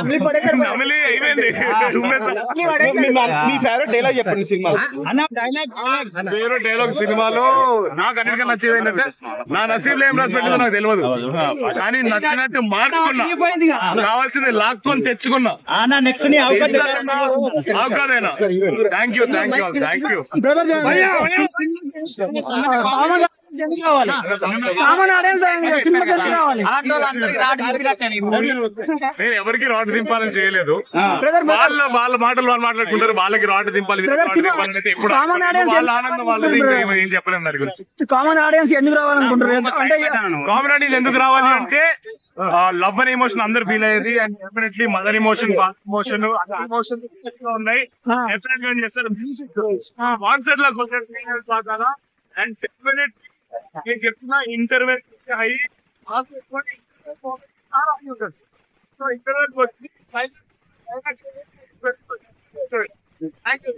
మీ favourite dialogue చెప్పండి cinema. Favourite dialogue సినిమాలో నాకు అన్నిటికీ నచ్చేది ఏంటంటే, నా నసీబులో ఏం రాసి పెట్టిందో నాకు తెలియదు, కానీ నచ్చినట్టు మార్చుకున్నా, కావాల్సింది లాక్కొని తెచ్చుకున్నా. నెక్స్ట్ అవకాశైనా థ్యాంక్ యూ నేను ఎవరికి రాడ్ దింపాలని చేయలేదు. వాళ్ళ మాటలు వాళ్ళు మాట్లాడుకుంటారు, వాళ్ళకి రాడ్ దింపాలి ఎప్పుడు వాళ్ళ ఆనందం వాళ్ళది, ఏం చెప్పలేము దాని గురించి. కామన్ ఆడియన్స్ ఎందుకు రావాలనుకుంటారు? కామన్ ఆడియన్స్ ఎందుకు రావాలి అంటే, లవ్ అనే ఎమోషన్ అందరు ఫీల్ అయ్యేది, and definitely mother emotion, father emotion, emotion ఉన్నాయి. డెఫినెట్ గా చేస్తారు కాన్సర్ట్ లో కదా. అండ్ డెఫినెట్ నేను చెప్తున్నా, ఇంటర్వెల్ హై ఉంటుంది. సో ఇంటర్వెల్ వచ్చి థ్యాంక్ యూ.